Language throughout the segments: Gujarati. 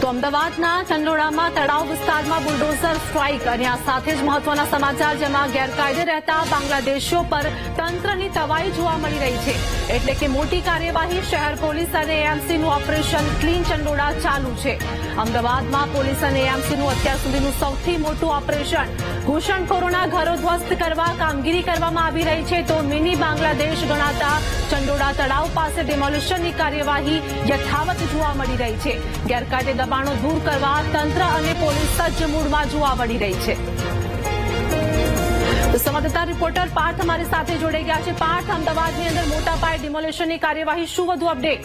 તો અમદાવાદના ચંડોળામાં તળાવ વિસ્તારમાં બુલડોઝર સ્ટ્રાઇક અને આ સાથે જ મહત્વના સમાચાર જેમાં ગેરકાયદે રહેતા બાંગ્લાદેશીઓ પર તંત્રની તવાઈ જોવા મળી રહી છે એટલે કે મોટી કાર્યવાહી શહેર પોલીસ અને એએમસીનું ઓપરેશન ક્લીન ચંડોળા ચાલુ છે। અમદાવાદમાં પોલીસ અને એએમસીનું અત્યાર સુધીનું સૌથી મોટું ઓપરેશન ઘૂસણખોરોના ઘરો ધ્વસ્ત કરવા કામગીરી કરવામાં આવી રહી છે તો મિની બાંગ્લાદેશ ગણાતા ચંડોળા તળાવ પાસે ડિમોલિશનની કાર્યવાહી યથાવત જોવા મળી રહી છે। ગેરકાયદે દબાણો દૂર કરવા તંત્ર અને પોલીસ સજ્જ મૂડમાં જોવા મળી રહી છે। સંવાદદાતા રિપોર્ટર પાર્થ અમારી સાથે જોડાઈ ગયા છે। પાર્થ, અમદાવાદની અંદર મોટા પાયે ડિમોલિશનની કાર્યવાહી, શું વધુ અપડેટ?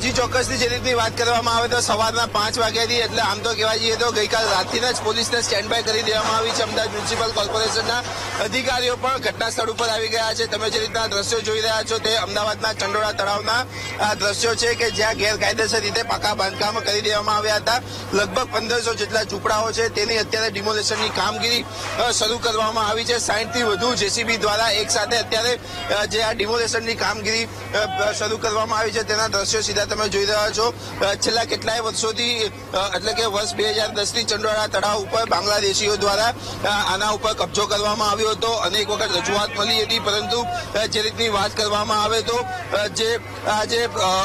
જી ચોક્કસથી જે રીતની વાત કરવામાં આવે તો સવારના 5 વાગ્યાથી એટલે આમ તો કહેવા જઈએ તો ગઈકાલ રાતથી જ પોલીસને સ્ટેન્ડ બાય કરી દેવામાં આવી છે। અમદાવાદ મ્યુનિસિપલ કોર્પોરેશનના અધિકારીઓ પણ ઘટના સ્થળ ઉપર આવી ગયા છે। તમે જે રીતના દ્રશ્યો જોઈ રહ્યા છો તે અમદાવાદના ચંડોળા તળાવના આ દ્રશ્યો છે કે જ્યાં ગેરકાયદેસર રીતે પાકા બાંધકામ કરી દેવામાં આવ્યા હતા। લગભગ 1500 જેટલા ઝૂંપડાઓ છે તેની અત્યારે ડિમોલેશનની કામગીરી શરૂ કરવામાં આવી છે। 60 થી વધુ જેસીબી દ્વારા એક સાથે અત્યારે જે આ ડિમોલેશનની કામગીરી શરૂ કરવામાં આવી છે તેના દ્રશ્યો સીધા તમે જોઈ રહ્યા છો। છેલ્લા કેટલાય વર્ષોથી એટલે કે વર્ષ 2010 થી ચંડોળા તળાવ ઉપર બાંગ્લાદેશીઓ દ્વારા આના ઉપર કબજો કરવામાં આવ્યો હતો। અનેક વખત રજૂઆત મળી હતી પરંતુ જે રીતની વાત કરવામાં આવે તો જે આજે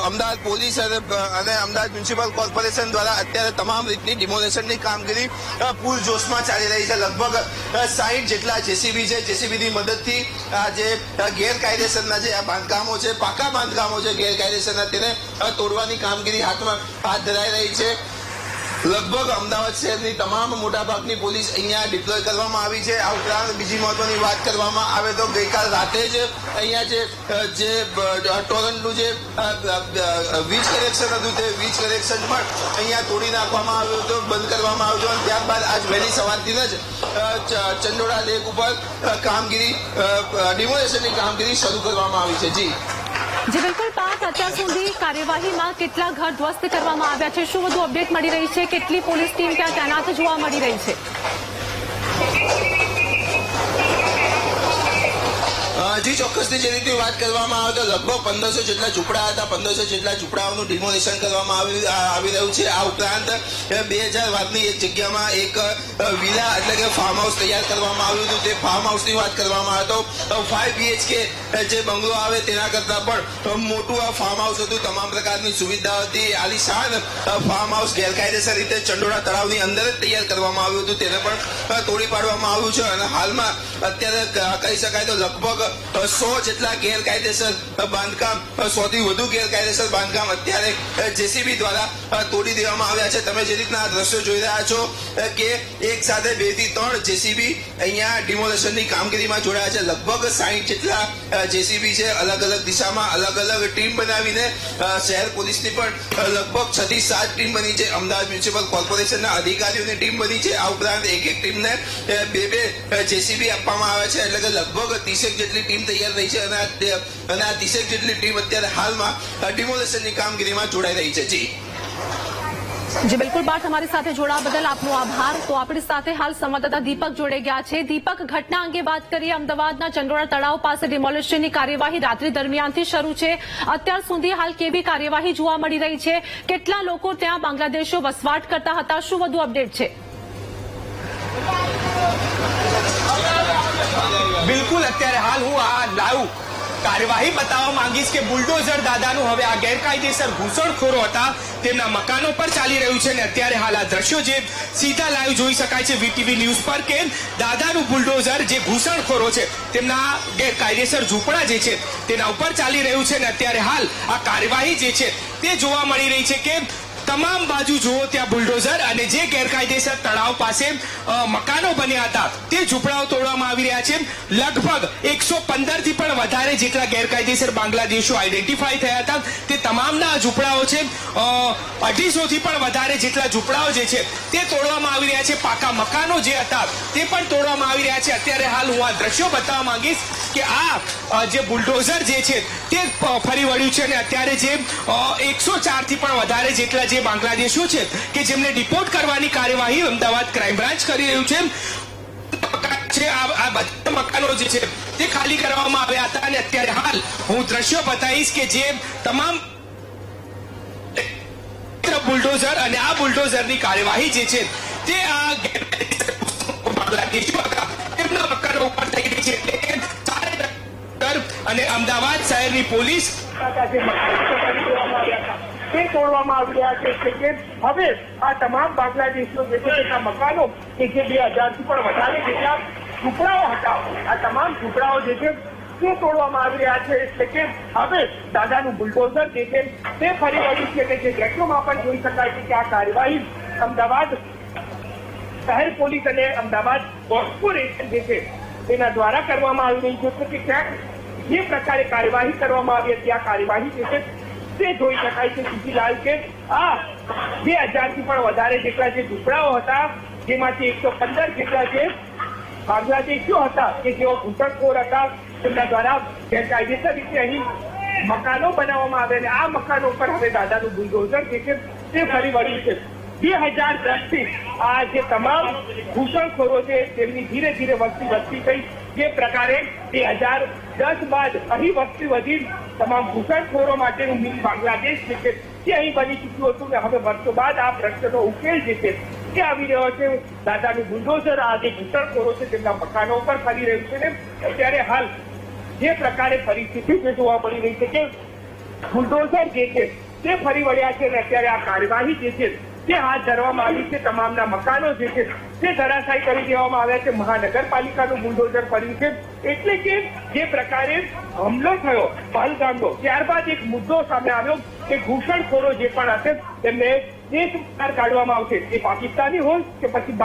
અમદાવાદ પોલીસ અને અમદાવાદ મ્યુનિસિપલ કોર્પોરેશન દ્વારા અત્યારે તમામ રીતની ડિમોલેશનની કામગીરી પૂરજોશમાં ચાલી રહી છે। લગભગ 60 જેટલા જેસીબી છે, જેસીબીની મદદથી જે ગેરકાયદેસરના જે આ બાંધકામો છે, પાકા બાંધકામો છે ગેરકાયદેસરના તેને તોડવાની કામગીરી હાથ ધરાઈ રહી છે। લગભગ અમદાવાદ શહેરની તમામ મોટાભાગની પોલીસ અહીંયા ડિપ્લોય કરવામાં આવી છે। આ ઉપરાંત બીજી મહત્વની વાત કરવામાં આવે તો ગઈકાલ રાતે જ અહીંયા જે ટોરન્ટનું જે વીજ કનેક્શન હતું તે વીજ કનેક્શન પણ અહીંયા તોડી નાખવામાં આવ્યું હતું, બંધ કરવામાં આવ્યું હતું અને ત્યારબાદ આજ વહેલી સવારથી જ ચંડોળા લેક ઉપર કામગીરી ડિમોલેશનની કામગીરી શરૂ કરવામાં આવી છે। જી બિલકુલ પાર્થ, અત્યાર સુધી કાર્યવાહીમાં કેટલા ઘર ધ્વસ્ત કરવામાં આવ્યા છે, શું વધુ અપડેટ મળી રહી છે, કેટલી પોલીસ ટીમ ત્યાં તૈનાત જોવા મળી રહી છે? જી ચોક્કસથી જે રીતની વાત કરવામાં આવે તો લગભગ 1500 જેટલા ઝૂંપડા હતા। 1500 જેટલા ઝૂંપડાઓનું ડિમોલિશન કરવામાં આવી રહ્યું છે। આ ઉપરાંત 2012ની એક જગ્યામાં એક વિલા એટલે કે ફાર્મ હાઉસ તૈયાર કરવામાં આવ્યું હતું। તે ફાર્મ હાઉસની વાત કરવામાં આવે તો 5 BHK જે બંગલો આવે તેના કરતા પણ મોટું આ ફાર્મ હાઉસ હતું। તમામ પ્રકારની સુવિધા હતી। આલીશાન ફાર્મ હાઉસ ગેરકાયદેસર રીતે ચંડોળા તળાવની અંદર જ તૈયાર કરવામાં આવ્યું હતું, તેને પણ તોડી પાડવામાં આવ્યું છે અને હાલમાં અત્યારે કહી શકાય તો લગભગ 100 જેટલા ગેરકાયદેસર બાંધકામ, 100 થી વધુ ગેરકાયદેસર બાંધકામ અત્યારે જેસીબી દ્વારા તોડી દેવામાં આવ્યા છે। તમે જે રીતના દ્રશ્યો જોઈ રહ્યા છો કે એક સાથે 2 થી 3 જેસીબી અહીંયા ડિમોલેશનની કામગીરીમાં જોડાયા છે। લગભગ 60 જેટલા જેસીબી છે, અલગ અલગ દિશામાં અલગ અલગ ટીમ બનાવીને શહેર પોલીસની પણ લગભગ 6 થી 7 ટીમ બની છે। અમદાવાદ મ્યુનિસિપલ કોર્પોરેશનના અધિકારીઓની ટીમ બની છે। આ ઉપરાંત એક ટીમને 2 જેસીબી આપવામાં આવે છે એટલે કે લગભગ 30 જેટલી ટીમ તૈયાર રહી છે અને આ 30 જેટલી ટીમ અત્યારે હાલમાં ડિમોલેશનની કામગીરીમાં જોડાઈ રહી છે। જી બિલકુલ પાર્થ, અમારી સાથે જોડાવા બદલ આપનો આભાર। તો આપણી સાથે હાલ સંવાદદાતા દીપક જોડાઈ ગયા છે। દીપક, ઘટના અંગે વાત કરીએ। અમદાવાદના ચંડોળા તળાવ પાસે ડિમોલિશનની કાર્યવાહી રાત્રિ દરમિયાનથી શરૂ છે। અત્યાર સુધી હાલ કેવી કાર્યવાહી જોવા મળી રહી છે? કેટલા લોકો ત્યાં બાંગ્લાદેશીઓ વસવાટ કરતા હતા, શું વધુ અપડેટ છે? બિલકુલ, અત્યારે હાલ હું આ લાઈવ કાર્યવાહી બતાવવા માંગીશ કે બુલડોઝર દાદાનું હવે આ ગેરકાયદેસર ઘૂસણખોરો હતા તેમના મકાનો પર ચાલી રહ્યું છે અને અત્યારે હાલ આ દ્રશ્યો જે સીધા લાઈવ જોઈ શકાય છે વીટીવી ન્યૂઝ પર કે દાદાનું બુલડોઝર જે ઘૂસણખોરો છે તેમના ગેરકાયદેસર ઝૂંપડા જે છે તેના ઉપર ચાલી રહ્યું છે અને અત્યારે હાલ આ કાર્યવાહી જે છે તે જોવા મળી રહી છે કે તમામ બાજુ જુઓ ત્યાં બુલડોઝર અને જે ગેરકાયદેસર તળાવ પાસે મકાનો બન્યા હતા તે ઝૂંપડાઓ તોડવામાં આવી રહ્યા છે। લગભગ 115 થી પણ વધારે જેટલા ગેરકાયદેસર બાંગ્લાદેશીઓ આઈડેન્ટિફાઈ થયા હતા। તે તમામના ઝૂંપડાઓ છે 250 થી પણ વધારે જેટલા ઝૂંપડાઓ જે છે તે તોડવામાં આવી રહ્યા છે। પાકા મકાનો જે હતા તે પણ તોડવામાં આવી રહ્યા છે। અત્યારે હાલ હું આ દ્રશ્યો બતાવવા માંગીશ કે આ જે બુલડોઝર જે છે તે ફરી વળ્યું છે અને અત્યારે જે 104 થી પણ વધારે જેટલા જે બાંગ્લાદેશીઓ છે કે જેમને ડિપોર્ટ કરવાની કાર્યવાહી અમદાવાદ ક્રાઇમ બ્રાન્ચ કરી રહ્યું છે। આ બધા મકાનો જે છે તે ખાલી કરવામાં આવ્યા હતા અને અત્યારે હાલ હું દ્રશ્યો બતાવીશ કે જે તમામ બુલડોઝર અને આ બુલડોઝરની કાર્યવાહી જે છે તે આ બાંગ્લાદેશીઓ હતા તેમના મકાનો ઉપર થઈ રહી છે એટલે કે અને અમદાવાદ શહેરની પોલીસ તે તોડવામાં આવી રહ્યા છે કે હવે આ તમામ બાંગ્લાદેશીઓ જે છે તેના મકાનો કે જે 2000 થી પણ વધારે જેટલા ટુકડાઓ હતા આ તમામ ટુકડાઓ જે છે તે તોડવામાં આવી રહ્યા છે એટલે કે હવે દાદાનું બુલડોઝર જે છે તે ફરી વળ્યું છે કે જે દ્રશ્યોમાં પણ જોઈ શકાય છે કે આ કાર્યવાહી અમદાવાદ શહેર પોલીસ અને અમદાવાદ કોર્પોરેશન જે છે તેના દ્વારા કરવામાં આવી રહી છે કે ક્યાંક જે પ્રકારે કાર્યવાહી કરવામાં આવી હતી આ કાર્યવાહી જે છે તે જોઈ શકાય છે સીસીલાલ કે આ 2000 થી પણ વધારે જેટલા જે ટુકડાઓ હતા જેમાંથી 115 જેટલા જે બાંગ્લાદેશીઓ હતા કે જેઓ ઘૂસણખોર હતા તેમના દ્વારા ગેરકાયદેસર રીતે અહીં મકાનો બનાવવામાં આવે અને આ મકાનો પર હવે દાદાનું બુલડોઝર જે છે તે ફરી વળ્યું છે 2010 થી આ જે તમામ ઘૂસણખોરો છે તેમની ધીરે ધીરે વસ્તી વધતી થઈ જે પ્રકારે 2010 બાદ અહીં વસ્તી વધી તમામ ઘૂસણખોરો માટેનું મિની બાંગ્લાદેશ જે છે તે અહીં બની ચૂક્યું હતું અને હવે વર્ષો બાદ આ પ્રશ્નનો ઉકેલ જે છે તે આવી રહ્યો છે દાદાનું બુલડોઝર આ જે ઘૂસણખોરો છે તેમના મકાનો ઉપર ફરી રહ્યું છે ને અત્યારે હાલ જે પ્રકારે પરિસ્થિતિ જે જોવા મળી રહી છે કે બુલડોઝર જે છે તે ફરી વળ્યા છે અને અત્યારે આ કાર્યવાહી જે છે તે હાથ ધરવામાં આવી છે તમામના મકાનો જે છે તે ધરાશાયી કરી દેવામાં આવ્યા છે મહાનગરપાલિકાનું બુલડોઝર ફર્યું છે એટલે કે જે પ્રકારે હુમલો થયો પહલગામનો ત્યારબાદ એક મુદ્દો સામે આવ્યો કે ઘૂસણખોરો જે પણ હશે તેમને દેશ બહાર કાઢવામાં આવશે એ પાકિસ્તાની હોય કે પછી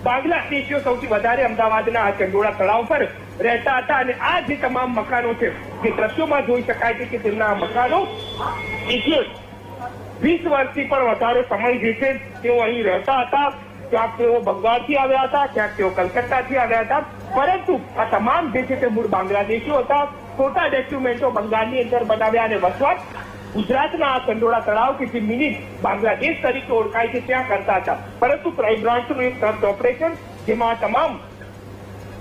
બાંગ્લાદેશીઓ સૌથી વધારે અમદાવાદના આ ચંડોળા તળાવ પર રહેતા હતા અને આ જે તમામ મકાનો છે જે દ્રશ્યોમાં જોઈ શકાય છે કે તેમના મકાનો 20 વર્ષથી પણ વધારે સમય જે છે તેઓ અહીં રહેતા હતા ક્યાંક તેઓ બંગાળથી આવ્યા હતા ક્યાંક તેઓ કલકત્તાથી આવ્યા હતા પરંતુ આ તમામ જે છે તે મૂળ બાંગ્લાદેશીઓ હતા ખોટા ડોક્યુમેન્ટો બંગાળની અંદર બનાવ્યા અને વસવાટ ગુજરાતના આ ચંડોળા તળાવ કે જે મિની બાંગ્લાદેશ તરીકે ઓળખાય છે ત્યાં કરતા હતા પરંતુ ક્રાઇમ બ્રાન્ચનું એક સર્ચ ઓપરેશન જેમાં તમામ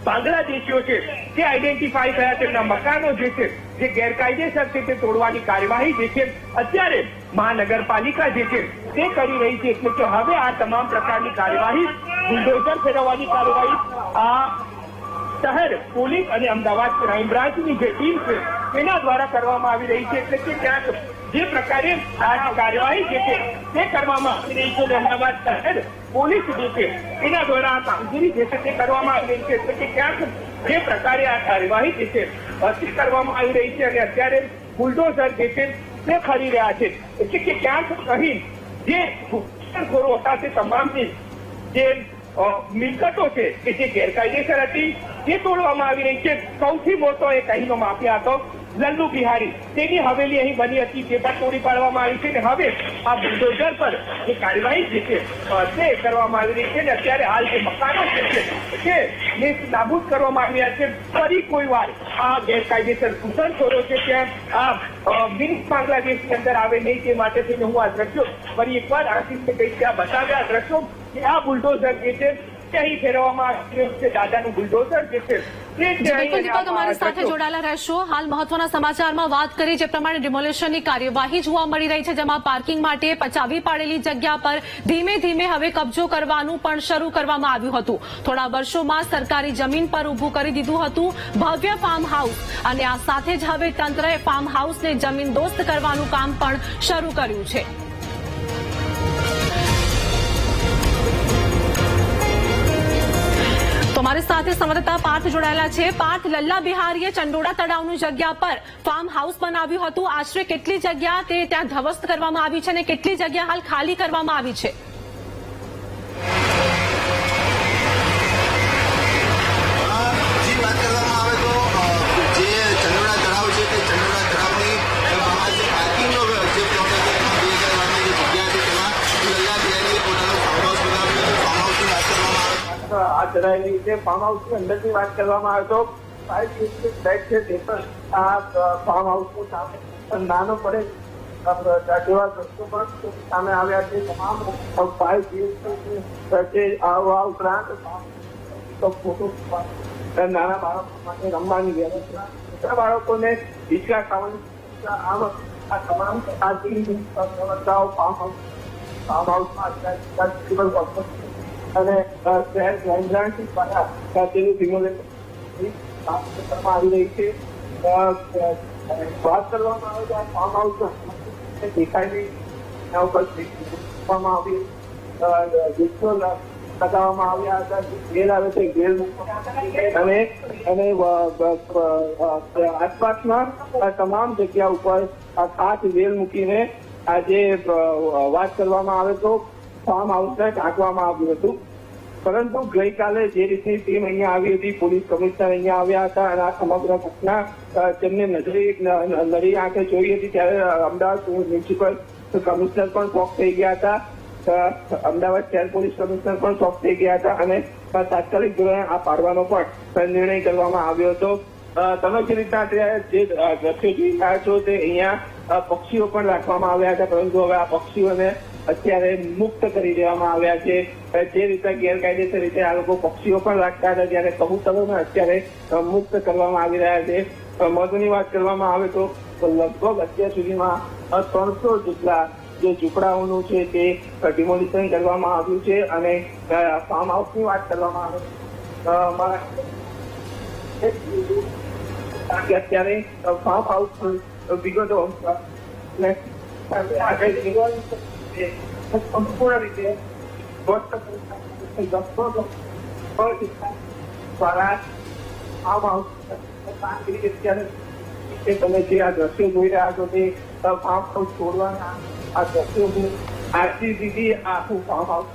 બાંગ્લાદેશીઓ છે તે આઈડેન્ટિફાઈ થયા તેમના મકાનો જે છે જે ગેરકાયદેસર છે તે તોડવાની કાર્યવાહી જે છે અત્યારે મહાનગરપાલિકા જે છે તે કરી રહી છે એટલે કે હવે આ તમામ પ્રકારની કાર્યવાહી બુલડોઝર ફેરવવાની કાર્યવાહી આ શહેર પોલીસ અને અમદાવાદ ક્રાઇમ બ્રાન્ચની જે ટીમ છે તેના દ્વારા કરવામાં આવી રહી છે એટલે કે ક્યાંક જે પ્રકારે આ કાર્યવાહી જે છે તે કરવામાં આવી રહી છે અને અમદાવાદ શહેર પોલીસ જે છે એના દ્વારા આ કામગીરી જે છે તે કરવામાં આવી રહી છે એટલે કે ક્યાંક જે પ્રકારે આ કાર્યવાહી જે છે તે કરવામાં આવી રહી છે અને અત્યારે બુલડોઝર જે છે તે ફરી રહ્યા છે એટલે કે ક્યાંક અહીં જે ઘૂસણખોરો હતા તે તમામની જે મિલકતો છે કે જે ગેરકાયદેસર હતી તે તોડવામાં આવી રહી છે સૌથી મોટો એક અહીંનો માફિયા હતો લલ્લુ બિહારી તેની હવેલી અહીં બની હતી તે પણ તોડી પાડવામાં આવી છે અને હવે આ બુલડોઝર પર જે કાર્યવાહી જે છે તે કરવામાં આવી રહી છે અને અત્યારે હાલ જે મકાનો છે તે નાબૂદ કરવામાં આવ્યા છે ફરી કોઈ વાર આ ગેરકાયદેસર ઘૂસણખોરો છે ત્યાં આ મિની બાંગ્લાદેશની અંદર આવે નહીં તે માટે થઈને હું આ દ્રશ્યો ફરી એકવાર આશીષને કઈ ત્યાં બતાવ્યા આ દ્રશ્યો કે આ બુલડોઝર જે છે તે અહીં ફેરવવામાં આવ્યું છે દાદાનું બુલડોઝર જે છે બિલકુલ દીપક અમારી સાથે જોડાયેલા રહેશો હાલ મહત્વના સમાચારમાં વાત કરી જે પ્રમાણે ડિમોલિશનની કાર્યવાહી જોવા મળી રહી છે જેમાં પાર્કિંગ માટે પચાવી પાડેલી જગ્યા પર ધીમે ધીમે હવે કબજો કરવાનું પણ શરૂ કરવામાં આવ્યું હતું થોડા વર્ષોમાં સરકારી જમીન પર ઉભું કરી દીધું હતું ભવ્ય ફાર્મ હાઉસ અને આ સાથે જ હવે તંત્રએ ફાર્મ હાઉસને જમીનદોસ્ત કરવાનું કામ પણ શરૂ કર્યું છે તો અમારી સાથે સંવાદદાતા પાર્થ જોડાયેલા છે પાર્થ લલ્લા બિહારીએ ચંડોળા તળાવની જગ્યા પર ફાર્મ હાઉસ બનાવ્યું હતું આશરે કેટલી જગ્યા તે ત્યાં ધ્વસ્ત કરવામાં આવી છે અને કેટલી જગ્યા હાલ ખાલી કરવામાં આવી છે આ ચડાયેલી છે ફાર્મ હાઉસની અંદરની વાત કરવામાં આવે તો 5 ફ્લેટ છે તે પણ આ ફાર્મ હાઉસની સામે નાનો પડે જેવા દ્રશ્યો પણ સામે આવ્યા છે તમામ 5 છે આ ઉપરાંત ફોટો નાના બાળકો માટે રમવાની વ્યવસ્થા, મોટા બાળકોને હિંચકા ખાવાની આ તમામ પ્રકારની વ્યવસ્થાઓ ફાર્મ હાઉસમાં અને શહેર ક્રાઇમ દ્વારા તેનું સિમ્યુલેશન કરવામાં આવી રહી છે. વાત કરવામાં આવે તો આ ફાર્મ હાઉસ દેખાય નહીં, એના ઉપર મૂકવામાં આવી વૃક્ષો લગાવવામાં આવ્યા હતા, ગેલ આવે છે ગેલ અને આસપાસમાં તમામ જગ્યા ઉપર ખાસ વેલ મૂકીને આજે વાત કરવામાં આવે તો ફાર્મ હાઉસને ઢાંકવામાં આવ્યું હતું. પરંતુ ગઈકાલે જે રીતની ટીમ અહીંયા આવી હતી, પોલીસ કમિશનર અહીંયા આવ્યા હતા અને આ સમગ્ર ઘટના તેમને નરી આંખે જોઈ હતી, ત્યારે અમદાવાદ મ્યુનિસિપલ કમિશનર પણ શોક થઈ ગયા હતા. અમદાવાદ શહેર પોલીસ કમિશનર પણ શોક થઈ ગયા હતા અને તાત્કાલિક ધોરણે આ પાડવાનો પણ નિર્ણય કરવામાં આવ્યો હતો. તમે જે રીતના જે દ્રશ્યો જોઈ રહ્યા છો તે અહીંયા પક્ષીઓ પણ રાખવામાં આવ્યા હતા, પરંતુ હવે આ પક્ષીઓને અત્યારે મુક્ત કરી દેવામાં આવ્યા છે. જે રીતે ગેરકાયદેસર રીતે આ લોકો પક્ષીઓ પણ રાખતા હતા, ત્યારે કબૂતરોને અત્યારે મુક્ત કરવામાં આવી રહ્યા છે. મહત્વની વાત કરવામાં આવે તો લગભગ અત્યાર સુધીમાં 300 જેટલા જે ઝૂંપડાઓનું છે તે ડિમોલિશન કરવામાં આવ્યું છે. અને ફાર્મ હાઉસની વાત કરવામાં આવે અત્યારે ફાર્મ હાઉસ વિગતો સંપૂર્ણ રીતે દ્વારા ફાર્મ હાઉસ તમે જે આ દ્રશ્યો જોઈ રહ્યા છો તે ફાર્મ હાઉસ છોડવાના આ દ્રશ્યો આજથી દીદી આખું ફાર્મ હાઉસ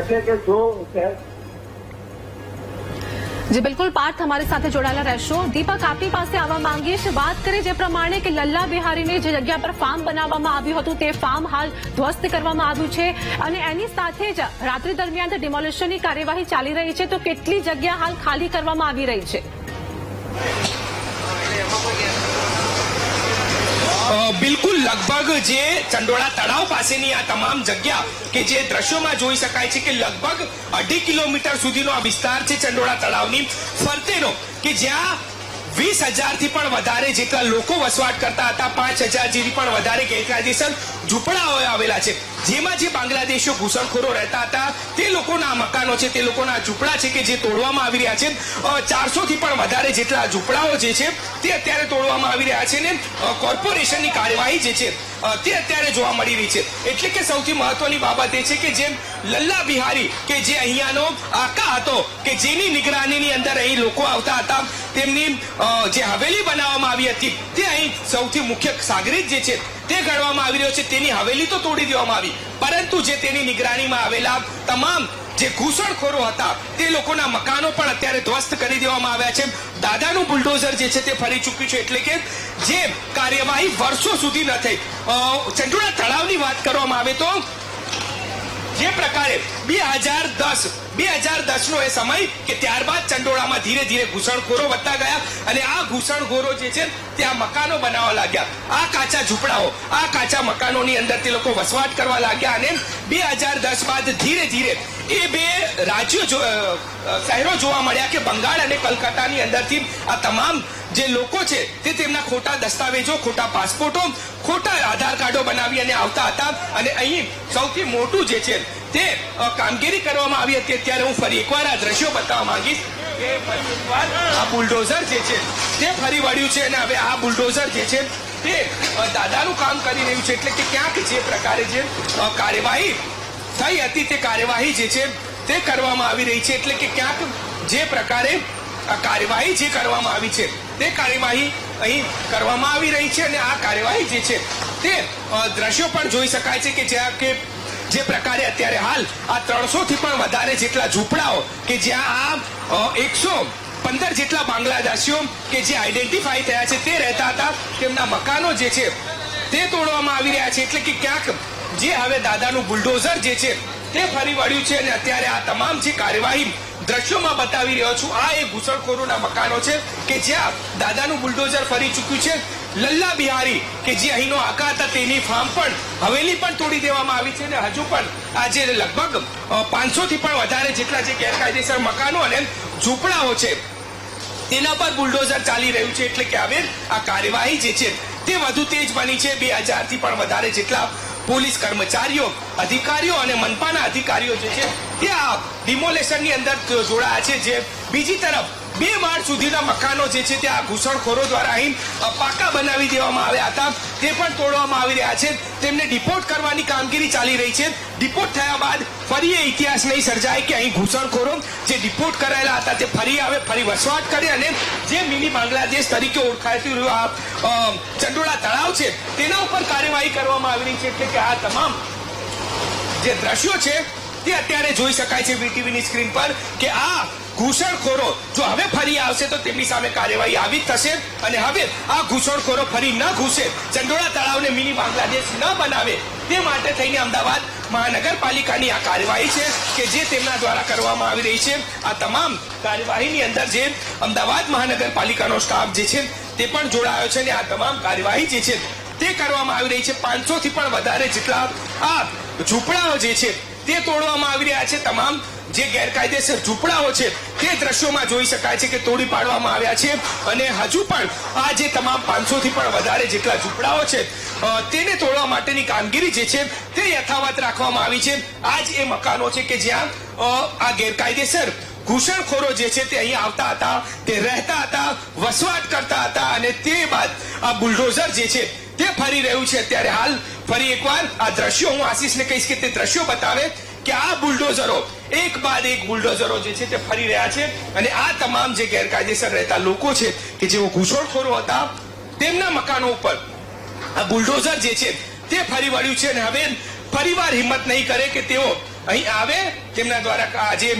એટલે કે જો જી બિલકુલ પાર્થ અમારી સાથે જોડાયેલા રહેશો. દીપક, આપની પાસે આવવા માંગીએ છીએ. વાત કરીએ જે પ્રમાણે કે લલ્લા બિહારીની જે જગ્યા પર ફાર્મ બનાવવામાં આવ્યું હતું તે ફાર્મ હાલ ધ્વસ્ત કરવામાં આવ્યું છે અને એની સાથે જ રાત્રિ દરમિયાન ડિમોલિશનની કાર્યવાહી ચાલી રહી છે. તો કેટલી જગ્યા હાલ ખાલી કરવામાં આવી રહી છે? બિલકુલ લગભગ જે ચંડોળા તળાવ પાસેની આ તમામ જગ્યા કે જે દ્રશ્યોમાં જોઈ શકાય છે કે લગભગ 2.5 કિલોમીટર સુધીનો આ વિસ્તાર છે ચંડોળા તળાવની ફરતેનો, કે જ્યાં 20,000 થી પણ વધારે જેટલા લોકો વસવાટ કરતા હતા, 5,000 જેવી પણ વધારે ગેરકાયદેસર ઝૂંપડાઓ આવેલા છે, જેમાં જે બાંગ્લાદેશીઓ ઘૂસણખોરો રહેતા હતા તે લોકોના મકાનો છે, તે લોકોના ઝૂંપડા છે કે જે તોડવામાં આવી રહ્યા છે. 400 થી પણ વધારે જેટલા ઝૂંપડાઓ જે છે તે અત્યારે તોડવામાં આવી રહ્યા છે ને કોર્પોરેશનની કાર્યવાહી જે છે તે અત્યારે જોવા મળી રહી છે. એટલે કે સૌથી મહત્વની બાબત એ છે કે જેમ લલ્લા બિહારી કે જે અહીંયાનો આકા હતો કે જેની નિગરાનીની અંદર અહીં લોકો આવતા હતા, તેમની જે હવેલી બનાવવામાં આવી હતી તે અહીં સૌથી મુખ્ય સાગરીત જે છે તે ગણવામાં આવી રહ્યો છે. તેની હવેલી તો તોડી દેવામાં આવી, પરંતુ જે તેની નિગરાનીમાં આવેલા તમામ જે ઘૂસણખોરો હતા તે લોકોના મકાનો પણ અત્યારે ધ્વસ્ત કરી દેવામાં આવ્યા છે. દાદાનું બુલડોઝર જે છે તે ફરી ચૂક્યું છે. એટલે કે જે કાર્યવાહી વર્ષો સુધી ન થઈ. ચંડોળા તળાવની વાત કરવામાં આવે તો જે પ્રકારે 2010 નો એ સમય કે ત્યારબાદ ચંડોળામાં ધીરે ધીરે ઘૂસણખોરો વધતા ગયા અને આ ઘૂસણખોરો જે છે ત્યાં મકાનો બનાવવા લાગ્યા. આ કાચા ઝૂંપડાઓ, આ કાચા મકાનોની અંદર તે લોકો વસવાટ કરવા લાગ્યા અને 2010 બાદ ધીરે ધીરે એ બે રાજ્યો શહેરો જોવા મળ્યા કે બંગાળ અને કલકત્તાની અંદરથી આ તમામ જે લોકો છે તે તેમના ખોટા દસ્તાવેજો, ખોટા પાસપોર્ટો, ખોટા આધાર કાર્ડો બનાવી અને આવતા હતા અને અહીં સૌથી મોટું જે છે તે કામગીરી કરવામાં આવી હતી. અત્યારે હું ફરી એકવાર આ દ્રશ્યો બતાવવા માંગીશ કે ફરી એકવાર આ બુલડોઝર જે છે તે ફરી વળ્યું છે અને હવે આ બુલડોઝર જે છે તે દાદાનું કામ કરી રહ્યું છે. એટલે કે ક્યાંક જે પ્રકારે જે કાર્યવાહી થઈ હતી તે કાર્યવાહી જે છે તે કરવામાં આવી રહી છે. એટલે કે ક્યાંક જે પ્રકારે આ કાર્યવાહી જે કરવામાં આવી છે તે કાર્યવાહી અહીં કરવામાં આવી રહી છે અને આ કાર્યવાહી જે છે તે દ્રશ્યો પણ જોઈ શકાય છે કે જ્યાં કે જે પ્રકારે અત્યારે હાલ આ 300 થી પણ વધારે જેટલા ઝૂંપડાઓ કે જ્યાં આ 115 જેટલા બાંગ્લાદેશીઓ કે જે આઈડેન્ટિફાઈ થયા છે તે રહેતા હતા, તેમના મકાનો જે છે તે તોડવામાં આવી રહ્યા છે. એટલે કે ક્યાંક જે હવે દાદાનું બુલડોઝર જે છે તે ફરી વળ્યું છે અને અત્યારે આ તમામ જે કાર્યવાહી દ્રશ્યોમાં બતાવી રહ્યો છું. આ એ ઘૂસણખોરોના મકાનો છે કે જ્યાં દાદાનું બુલડોઝર ફરી ચૂક્યું છે. લલ્લા બિહારી કે જે અહીંનો આકા હતા તેની ફાર્મ પણ હવેલી પણ તોડી દેવામાં આવી છે અને હજુ પણ આજે લગભગ 500 થી પણ વધારે જેટલા જે ગેરકાયદેસર મકાનો અને ઝૂંપડાઓ છે તેના પર બુલડોઝર ચાલી રહ્યું છે. એટલે કે હવે આ કાર્યવાહી જે છે તે વધુ તેજ બની છે. 2000 થી પણ વધારે જેટલા પોલીસ કર્મચારીઓ, અધિકારીઓ અને મનપાના અધિકારીઓ જે છે તે આ ડિમોલેશનની અંદર જોડાયા છે. જે બીજી તરફ 2 માળ સુધીના મકાનો જે છે તે આ ઘૂસણખોરો દ્વારા અહીં પાકા બનાવી દેવામાં આવ્યા હતા તે પણ તોડવામાં આવી રહ્યા છે. તેમને ડિપોર્ટ કરવાની કામગીરી ચાલી રહી છે. ડિપોર્ટ થયા બાદ ફરી એ ઇતિહાસ નહીં સર્જાય કે અહીં ઘૂસણખોરો જે ડિપોર્ટ કરાયેલા હતા તે ફરી આવે, ફરી વસવાટ કરે અને જે મિની બાંગ્લાદેશ તરીકે ઓળખાતું રહ્યું આ ચંડોળા તળાવ છે તેના ઉપર કાર્યવાહી કરવામાં આવી રહી છે. એટલે કે આ તમામ જે દ્રશ્યો છે તે અત્યારે જોઈ શકાય છે વીટીવીની સ્ક્રીન પર કે આ ઘૂસણખોરો જો હવે ફરી આવશે તો તેમની સામે કાર્યવાહી આવી જ થશે અને હવે આ ઘૂસણખોરો ફરી ન ઘૂસે, ચંડોળા તળાવને મિની બાંગ્લાદેશ ન બનાવે તે માટે થઈને અમદાવાદ મહાનગરપાલિકાની આ કાર્યવાહી છે કે જે તેમના દ્વારા કરવામાં આવી રહી છે. આ તમામ કાર્યવાહીની અંદર જે અમદાવાદ મહાનગરપાલિકાનો સ્ટાફ જે છે તે પણ જોડાયો છે અને આ તમામ કાર્યવાહી જે છે તે કરવામાં આવી રહી છે. 500 થી પણ વધારે જેટલા આ ઝૂંપડાઓ જે છે તે તોડવામાં આવી રહ્યા છે. તમામ જે ગેરકાયદેસર ઝૂંપડાઓ છે તે દ્રશ્યોમાં જોઈ શકાય છે કે તોડી પાડવામાં આવ્યા છે અને હજુ પણ આ જે તમામ 500 થી પણ વધારે જેટલા ઝૂંપડાઓ છે તેને તોડવા માટેની કામગીરી જે છે તે યથાવત રાખવામાં આવી છે. આ જ એ મકાનો છે કે જ્યાં આ ગેરકાયદેસર ઘૂસણખોરો જે છે તે અહીં આવતા હતા, તે રહેતા હતા, વસવાટ કરતા હતા અને તે બાદ આ બુલડોઝર જે છે તે ફરી રહ્યું છે. અત્યારે હાલ ફરી એકવાર આ દ્રશ્યો હું આશીષને કહીશ કે તે દ્રશ્યો બતાવે કે આ બુલડોઝરો એક બાદ એક બુલડોઝરો જે છે તે ફરી રહ્યા છે અને આ તમામ જે ગેરકાયદેસર રહેતા લોકો છે કે જેઓ ઘૂસણખોરો હતા તેમના મકાનો ઉપર આ બુલડોઝર જે છે તે ફરી વળ્યું છે અને હવે ફરીવાર હિંમત નહીં કરે કે તેઓ અહીં આવે, તેમના દ્વારા આ જે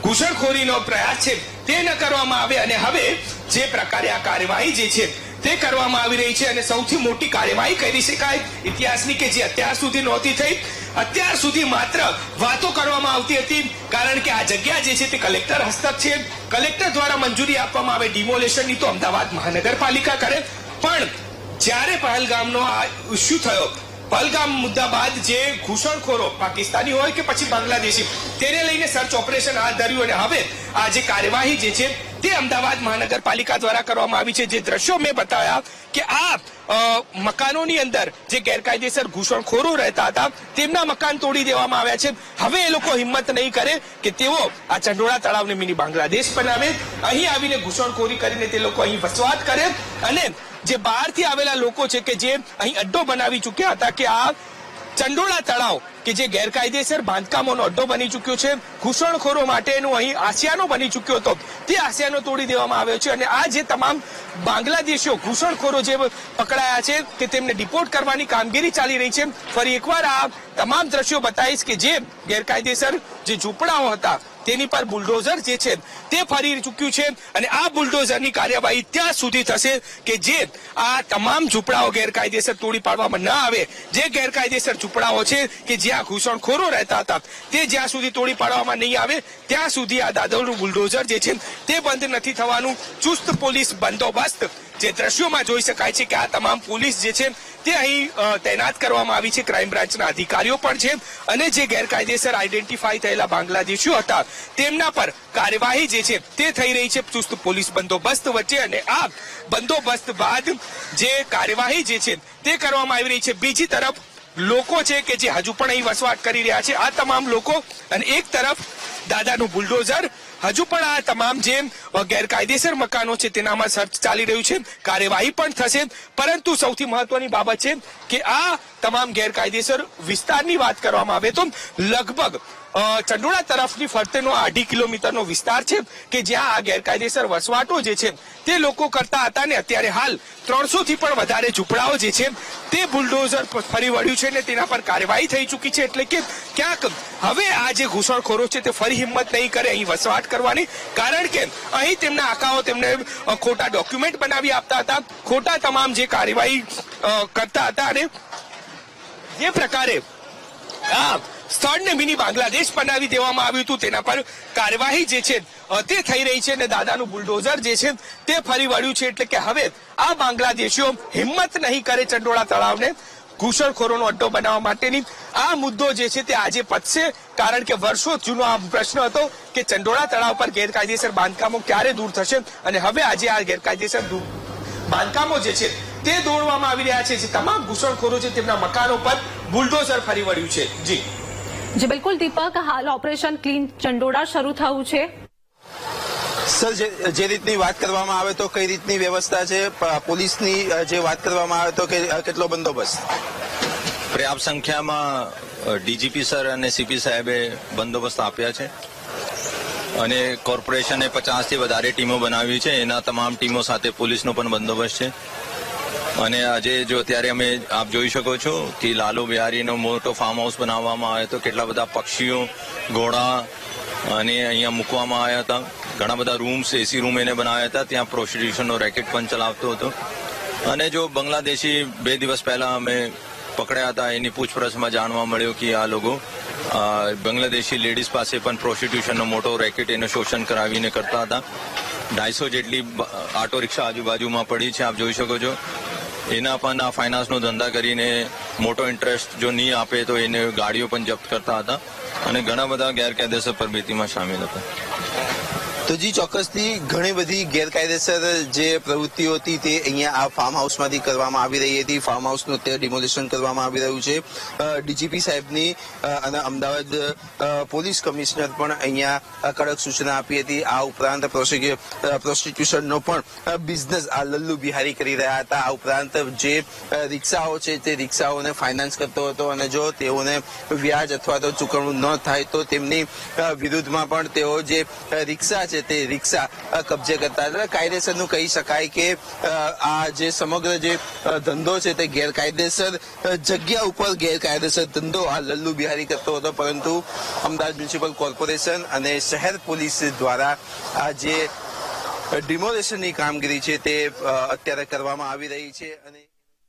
ઘૂસણખોરીનો પ્રયાસ છે તે ન કરવામાં આવે અને હવે જે પ્રકારે આ કાર્યવાહી જે છે તે કરવામાં આવી રહી છે અને સૌથી મોટી કાર્યવાહી કરી શકાય ઇતિહાસની કે જે અત્યાર સુધી નહોતી થઈ. અત્યાર સુધી માત્ર વાતો કરવામાં આવતી હતી કારણ કે આ જગ્યા જે છે તે કલેક્ટર હસ્તક છે. કલેક્ટર દ્વારા મંજૂરી આપવામાં આવે ડિમોલેશનની તો અમદાવાદ મહાનગરપાલિકા કરે. પણ જ્યારે પહેલગામનો આ ઇસ્યુ થયો, પહેલગામ મુદ્દા બાદ જે ઘૂસણખોરો પાકિસ્તાની હોય કે પછી બાંગ્લાદેશી તેને લઈને સર્ચ ઓપરેશન હાથ ધર્યું અને હવે આ જે કાર્યવાહી જે છે તે અમદાવાદ મહાનગરપાલિકા દ્વારા કરવામાં આવી છે. જે દ્રશ્યો મેં બતાવ્યા કે આ મકાનોની અંદર જે ગેરકાયદેસર ઘૂસણખોરો રહેતા હતા તેમના મકાન તોડી દેવામાં આવ્યા છે. હવે એ લોકો હિંમત નહીં કરે કે તેઓ આ ચંડોળા તળાવને મિની બાંગ્લાદેશ બનાવે, અહીં આવીને ઘૂસણખોરી કરીને તે લોકો અહીં વસવાટ કરે અને જે બહારથી આવેલા લોકો છે કે જે અહીં અડ્ડો બનાવી ચૂક્યા હતા કે આ ચંડોળા તળાવ કે જે ગેરકાયદેસર બાંધકામોનો અડ્ડો બની ચૂક્યો છે, ઘૂસણખોરો માટેનું અહીં આસિયાનો બની ચૂક્યો હતો તે આસિયાનો તોડી દેવામાં આવ્યો છે અને આ જે તમામ બાંગ્લાદેશીઓ ઘૂસણખોરો જે પકડાયા છે કે તેમને ડિપોર્ટ કરવાની કામગીરી ચાલી રહી છે. ફરી એકવાર આ તમામ દ્રશ્યો બતાવીશ કે જે ગેરકાયદેસર જે ઝૂંપડાઓ હતા તેની પર બુલડોઝર જે છે તે ફરી ચૂક્યું છે અને આ બુલડોઝરની કાર્યવાહી ત્યાં સુધી થશે કે જે આ તમામ ઝૂંપડાઓ ગેરકાયદેસર તોડી પાડવામાં ન આવે. જે ગેરકાયદેસર ઝૂંપડાઓ છે કે જ્યાં ઘૂસણખોરો રહેતા હતા તે જ્યાં સુધી તોડી પાડવામાં નહીં આવે ત્યાં સુધી આ દાદરનું બુલડોઝર જે છે તે બંધ નથી થવાનું. ચુસ્ત પોલીસ બંદોબસ્ત જે દ્રશ્યોમાં જોઈ શકાય છે કે આ તમામ પોલીસ જે છે તે અહીં તૈનાત કરવામાં આવી છે. ક્રાઇમ બ્રાન્ચના અધિકારીઓ પણ છે અને જે ગેરકાયદેસર આઈડેન્ટિફાઈ થયેલા બાંગ્લાદેશીઓ હતા તેમના પર કાર્યવાહી જે છે તે થઈ રહી છે ચુસ્ત પોલીસ બંદોબસ્ત વચ્ચે અને આ બંદોબસ્ત બાદ જે કાર્યવાહી જે છે તે કરવામાં આવી રહી છે. બીજી તરફ લોકો છે કે જે હજુ પણ અહીં વસવાટ કરી રહ્યા છે આ તમામ લોકો અને એક તરફ દાદાનું બુલડોઝર હજુ પણ આ તમામ જે ગેરકાયદેસર મકાનો છે તેનામાં સર્ચ ચાલી રહ્યું છે, કાર્યવાહી પણ થશે. પરંતુ સૌથી મહત્વની બાબત છે કે આ તમામ ગેરકાયદેસર વિસ્તારની વાત કરવામાં આવે તો લગભગ ચંડોળા તરફની ફરતેનો 2.5 કિલોમીટરનો વિસ્તાર છે કે જ્યાં આ ગેરકાયદેસર વસવાટો જે છે તે લોકો કરતા હતા ને અત્યારે હાલ 300 થી પણ વધારે ઝૂંપડાઓ જે છે તે બુલડોઝર ફરી વળ્યું છે ને તેના પર કાર્યવાહી થઈ ચૂકી છે. એટલે કે ક્યાંક હવે આ જે ઘૂસણખોરો છે તે ફરી હિંમત નહીં કરે અહીં વસવાટ કરવાની કારણ કે અહીં તેમના આકાઓ તેમને ખોટા ડોક્યુમેન્ટ બનાવી આપતા હતા, ખોટા તમામ જે કાર્યવાહી કરતા હતા અને જે પ્રકારે આ સ્થળને મિની બાંગ્લાદેશ બનાવી દેવામાં આવ્યું હતું તેના પર કાર્યવાહી જે છે તે થઈ રહી છે અને દાદાનું બુલડોઝર જે છે તે ફરી વળ્યું છે. એટલે કે હવે આ બાંગ્લાદેશીઓ હિંમત નહીં કરે ચંડોળા તળાવને ઘૂસણખોરોનો અડ્ડો બનાવવા માટેની. આ મુદ્દો જે છે તે આજે પતશે, કારણ કે વર્ષો જૂનો આ પ્રશ્ન હતો કે ચંડોળા તળાવ પર ગેરકાયદેસર બાંધકામો ક્યારે દૂર થશે, અને હવે આજે આ ગેરકાયદેસર બાંધકામો જે છે તે દોડવામાં આવી રહ્યા છે. જે તમામ ઘૂસણખોરો છે તેમના મકાનો પર બુલડોઝર ફરી વળ્યું છે. જી બિલકુલ દીપક, હાલ ઓપરેશન ક્લીન ચંડોળા શરૂ થયું છે. સર, જે રીતની વાત કરવામાં આવે તો કઈ રીતની વ્યવસ્થા છે? પોલીસની જે વાત કરવામાં આવે તો કેટલો બંદોબસ્ત? પર્યાપ્ત સંખ્યામાં ડીજીપી સર અને સીપી સાહેબે બંદોબસ્ત આપ્યા છે અને કોર્પોરેશને 50 થી વધારે ટીમો બનાવી છે. એના તમામ ટીમો સાથે પોલીસનો પણ બંદોબસ્ત છે. અને આજે જો અત્યારે અમે આપ જોઈ શકો છો કે લાલુ બિહારીનો મોટો ફાર્મ હાઉસ બનાવવામાં આવ્યો હતો. કેટલા બધા પક્ષીઓ, ઘોડા અને અહીંયા મૂકવામાં આવ્યા હતા. ઘણા બધા રૂમ્સ, એસી રૂમ એને બનાવ્યા હતા. ત્યાં પ્રોસ્ટિટ્યુશનનો રેકેટ પણ ચલાવતો હતો. અને જો બાંગ્લાદેશી 2 દિવસ પહેલા અમે પકડ્યા હતા, એની પૂછપરછમાં જાણવા મળ્યું કે આ લોકો બાંગ્લાદેશી લેડીઝ પાસે પણ પ્રોસ્ટિટ્યુશનનો મોટો રેકેટ એને શોષણ કરાવીને કરતા હતા. 250 જેટલી ઓટો રિક્ષા આજુબાજુમાં પડી છે, આપ જોઈ શકો છો. એના પણ આ ફાઇનાન્સનો ધંધા કરીને મોટો ઇન્ટરેસ્ટ જો નહીં આપે તો એને ગાડીઓ પણ જપ્ત કરતા હતા અને ઘણા બધા ગેરકાયદેસર પ્રવૃત્તિમાં સામેલ હતા. તો જી, ચોક્કસથી ઘણી બધી ગેરકાયદેસર જે પ્રવૃત્તિઓ હતી તે અહીંયા આ ફાર્મ હાઉસમાંથી કરવામાં આવી રહી હતી. ફાર્મ હાઉસનું અત્યારે ડિમોલિશન કરવામાં આવી રહ્યું છે. ડીજીપી સાહેબની અને અમદાવાદ પોલીસ કમિશનર પણ અહીંયા કડક સૂચના આપી હતી. આ ઉપરાંત પ્રોસ્ટિટ્યુશનનો પણ બિઝનેસ આ લલ્લુ બિહારી કરી રહ્યા હતા. આ ઉપરાંત જે રિક્ષાઓ છે તે રિક્ષાઓને ફાઇનાન્સ કરતો હતો અને જો તેઓને વ્યાજ અથવા તો ચૂકવણું ન થાય તો તેમની વિરુદ્ધમાં પણ તેઓ જે રિક્ષા તે રિક્ષા કબજે કરતા હતા. કાયદેસરનું કહી શકાય કે આ જે સમગ્ર જે ધંધો છે તે ગેરકાયદેસર જગ્યા ઉપર ગેરકાયદેસર ધંધો આ લલ્લુ બિહારી કરતો હતો. પરંતુ અમદાવાદ મ્યુનિસિપલ કોર્પોરેશન અને શહેર પોલીસ દ્વારા આ જે ડિમોલેશનની કામગીરી છે તે અત્યારે કરવામાં આવી રહી છે અને